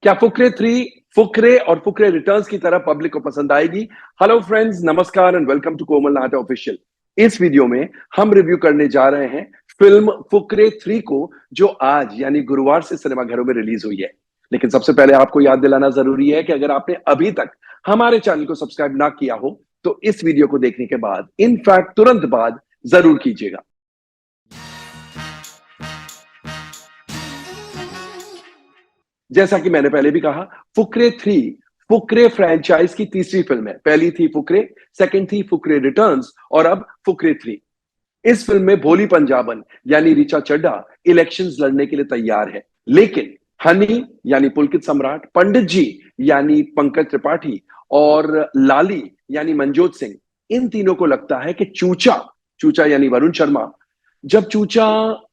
क्या फुकरे 3 फुकरे और फुकरे रिटर्न्स की तरह पब्लिक को पसंद आएगी? हेलो फ्रेंड्स, नमस्कार and welcome to Komal Nahta official. इस वीडियो में हम रिव्यू करने जा रहे हैं फिल्म फुकरे 3 को, जो आज यानी गुरुवार से सिनेमाघरों में रिलीज हुई है। लेकिन सबसे पहले आपको याद दिलाना जरूरी है कि अगर आपने अभी तक हमारे चैनल को सब्सक्राइब ना किया हो तो इस वीडियो को देखने के बाद, इनफैक्ट तुरंत बाद, जरूर कीजिएगा। जैसा कि मैंने पहले भी कहा, फुकरे 3 फुकरे फ्रेंचाइज की तीसरी फिल्म है। पहली थी फुकरे, सेकंड थी फुकरे रिटर्न्स और अब फुकरे 3। इस फिल्म में भोली पंजाबन यानी ऋचा चड्ढा इलेक्शंस लड़ने के लिए तैयार है, लेकिन हनी यानी पुलकित सम्राट, पंडित जी यानी पंकज त्रिपाठी और लाली यानी मनजोत सिंह, इन तीनों को लगता है कि चूचा चूचा यानी वरुण शर्मा, जब चूचा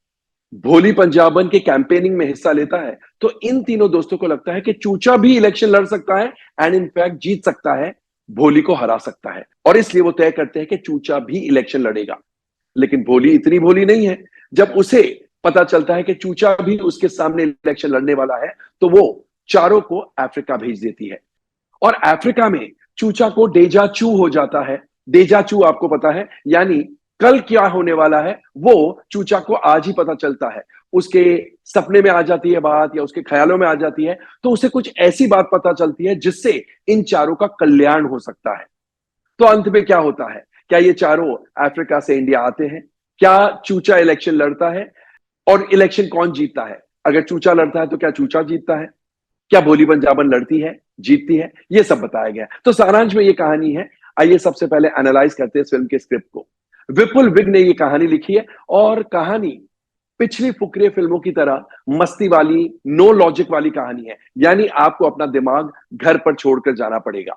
भोली पंजाबन के कैंपेनिंग में हिस्सा लेता है तो इन तीनों दोस्तों को लगता है कि चूचा भी इलेक्शन लड़ सकता है एंड इनफैक्ट जीत सकता है, भोली को हरा सकता है, और इसलिए वो तय करते हैं कि चूचा भी इलेक्शन लड़ेगा। लेकिन भोली इतनी भोली नहीं है। जब उसे पता चलता है कि चूचा भी उसके सामने इलेक्शन लड़ने वाला है तो वो चारों को अफ्रीका भेज देती है, और अफ्रीका में चूचा को डेजा चू हो जाता है। डेजा चू आपको पता है, यानी कल क्या होने वाला है वो चूचा को आज ही पता चलता है। उसके सपने में आ जाती है बात या उसके ख्यालों में आ जाती है, तो उसे कुछ ऐसी बात पता चलती है जिससे इन चारों का कल्याण हो सकता है। तो अंत में क्या होता है? क्या ये चारों अफ्रीका से इंडिया आते हैं? क्या चूचा इलेक्शन लड़ता है? और इलेक्शन कौन जीतता है? अगर चूचा लड़ता है तो क्या चूचा जीतता है? क्या भोली पंजाबन लड़ती है, जीतती है? ये सब बताया गया। तो सारांश में ये कहानी है। आइए सबसे पहले एनालाइज करते हैं इस फिल्म के स्क्रिप्ट को। विपुल विग ने ये कहानी लिखी है, और कहानी पिछली फुकरे फिल्मों की तरह मस्ती वाली, नो लॉजिक वाली कहानी है, यानी आपको अपना दिमाग घर पर छोड़कर जाना पड़ेगा।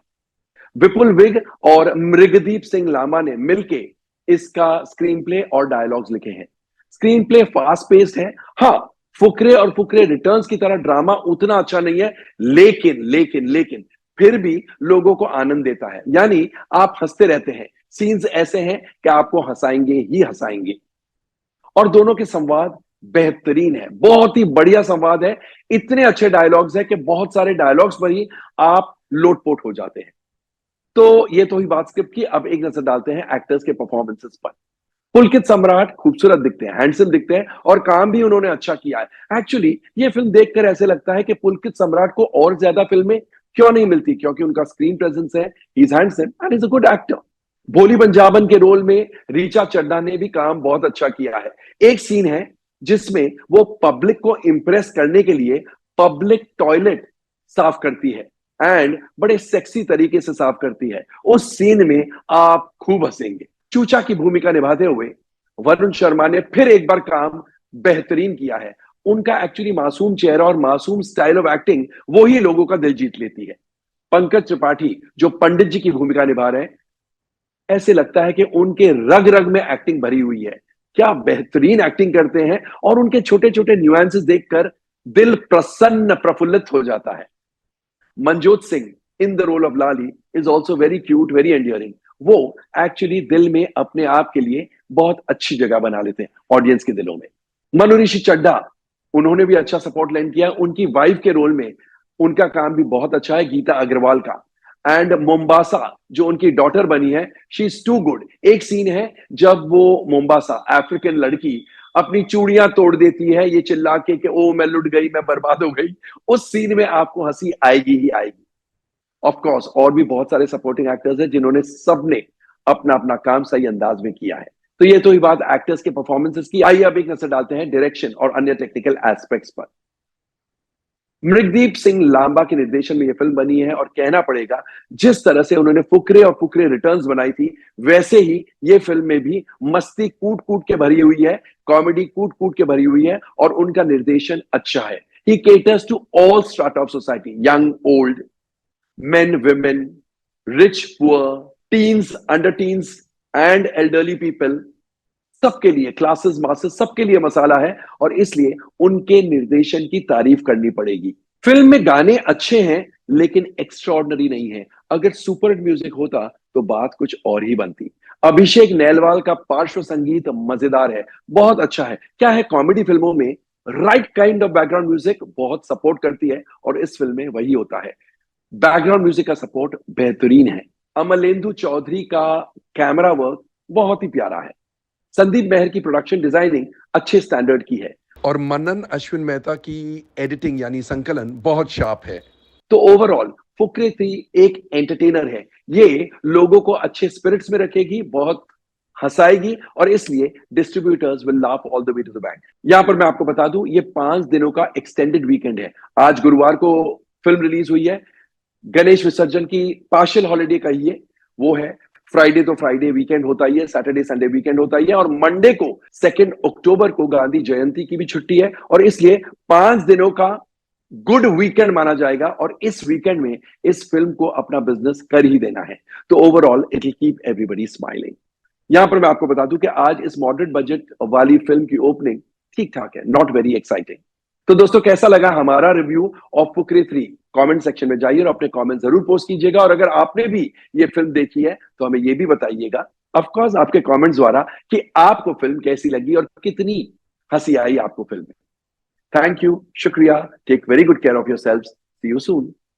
विपुल विग और मृगदीप सिंह लांबा ने मिलके इसका स्क्रीन प्ले और डायलॉग्स लिखे हैं। स्क्रीन प्ले फास्ट पेस्ड है। हाँ, फुकरे और फुकरे रिटर्न्स की तरह ड्रामा उतना अच्छा नहीं है, लेकिन फिर भी लोगों को आनंद देता है, यानी आप हंसते रहते हैं। सीन्स ऐसे हैं कि आपको हंसाएंगे ही हंसाएंगे, और दोनों के संवाद बेहतरीन है, बहुत ही बढ़िया संवाद है। इतने अच्छे डायलॉग्स है कि बहुत सारे डायलॉग्स पर ही आप लोटपोट हो जाते हैं। तो ये तो हुई बात स्क्रिप्ट की। अब एक नजर डालते हैं एक्टर्स के परफॉर्मेंसेस पर। पुलकित सम्राट खूबसूरत दिखते हैं, हैंडसम दिखते हैं, और काम भी उन्होंने अच्छा किया है। एक्चुअली ये फिल्म देखकर ऐसे लगता है कि पुलकित सम्राट को और ज्यादा फिल्में क्यों नहीं मिलती, क्योंकि उनका स्क्रीन प्रेजेंस है, he is handsome and is a good actor. भोली पंजाबन के रोल में ऋचा चड्ढा ने भी काम बहुत अच्छा किया है। एक सीन है जिसमें वो पब्लिक को इंप्रेस करने के लिए पब्लिक टॉयलेट साफ करती है, एंड बड़े सेक्सी तरीके से साफ करती है। उस सीन में आप खूब हंसेंगे। चूचा की भूमिका निभाते हुए वरुण शर्मा ने फिर एक बार काम बेहतरीन किया है। उनका एक्चुअली मासूम चेहरा और मासूम स्टाइल ऑफ एक्टिंग वो ही लोगों का दिल जीत लेती है। पंकज त्रिपाठी जो पंडित जी की भूमिका निभा रहे हैं, ऐसे लगता है कि उनके रग रग में एक्टिंग भरी हुई है। क्या बेहतरीन एक्टिंग करते हैं, और उनके छोटे छोटे न्यूएंसेस देखकर दिल प्रसन्न प्रफुल्लित हो जाता है। Manjot Singh in the role of Lali is also very cute, very endearing. वो एक्चुअली दिल में अपने आप के लिए बहुत अच्छी जगह बना लेते हैं ऑडियंस के दिलों में। मनु ऋषि चड्ढा, उन्होंने भी अच्छा सपोर्ट लैंड किया। उनकी वाइफ के रोल में उनका काम भी बहुत अच्छा है, गीता अग्रवाल का। एंड मोम्बासा जो उनकी डॉटर बनी है, शी इज टू गुड। एक सीन है जब वो मोम्बासा अफ्रीकन लड़की अपनी चूड़ियां तोड़ देती है, ये चिल्ला के कि ओ मैं लुट गई, मैं बर्बाद हो गई। उस सीन में आपको हंसी आएगी ही आएगी। ऑफ कोर्स और भी बहुत सारे सपोर्टिंग एक्टर्स हैं जिन्होंने सबने अपना अपना काम सही अंदाज में किया है। तो ये तो ही बात एक्टर्स के परफॉर्मेंसेस की। आइए अब एक नजर डालते हैं डायरेक्शन और अन्य टेक्निकल एस्पेक्ट्स पर। मृगदीप सिंह लांबा के निर्देशन में यह फिल्म बनी है, और कहना पड़ेगा जिस तरह से उन्होंने फुकरे और फुकरे रिटर्न्स बनाई थी, वैसे ही ये फिल्म में भी मस्ती कूट कूट के भरी हुई है, कॉमेडी कूट कूट के भरी हुई है, और उनका निर्देशन अच्छा है। He caters to all strata of society, young old, men, women, rich, poor, teens, under teens and elderly people, सबके लिए, क्लासेस, मासेस, सबके लिए मसाला है, और इसलिए उनके निर्देशन की तारीफ करनी पड़ेगी। फिल्म में गाने अच्छे हैं लेकिन एक्स्ट्रॉर्डनरी नहीं है। अगर सुपर हिट म्यूजिक होता तो बात कुछ और ही बनती। अभिषेक नैलवाल का पार्श्व संगीत मजेदार है, बहुत अच्छा है। क्या है, कॉमेडी फिल्मों में right kind of background music बहुत सपोर्ट करती है, और इस फिल्म में वही होता है। बैकग्राउंड म्यूजिक का सपोर्ट बेहतरीन है। अमलेंदु चौधरी का कैमरा वर्क बहुत ही प्यारा है। संदीप मेहर की प्रोडक्शन डिजाइनिंग अच्छे स्टैंडर्ड की है, और मनन अश्विन मेहता की एडिटिंग यानी संकलन बहुत शार्प है। तो ओवरऑल फुकरे 3 एक एंटरटेनर है। ये लोगों को अच्छे स्पिरिट्स में रखेगी, बहुत हंसाएगी, और इसलिए distributors will laugh all the way to the bank. यहां पर मैं आपको बता दूं, ये 5 दिनों का एक्सटेंडेड वीकेंड है। आज गुरुवार को फिल्म रिलीज हुई है। गणेश विसर्जन की पार्शियल हॉलीडे कहिए, वो है। फ्राइडे तो फ्राइडे वीकेंड होता ही है, सैटरडे संडे वीकेंड होता ही है, और मंडे को 2 अक्टूबर को गांधी जयंती की भी छुट्टी है, और इसलिए 5 दिनों का गुड वीकेंड माना जाएगा, और इस वीकेंड में इस फिल्म को अपना बिजनेस कर ही देना है। तो overall it will keep everybody smiling. यहां पर मैं आपको बता दूं कि आज इस मॉडरेट बजट वाली फिल्म की ओपनिंग ठीक ठाक है, नॉट वेरी एक्साइटिंग। तो दोस्तों, कैसा लगा हमारा review of Fukrey 3? Comment section में जाइए और अपने कमेंट जरूर पोस्ट कीजिएगा, और अगर आपने भी ये फिल्म देखी है तो हमें ये भी बताइएगा, ऑफ कोर्स आपके कमेंट्स द्वारा, कि आपको फिल्म कैसी लगी और कितनी हंसी आई आपको फिल्म में। थैंक यू, शुक्रिया, take very good care of your self, see you soon.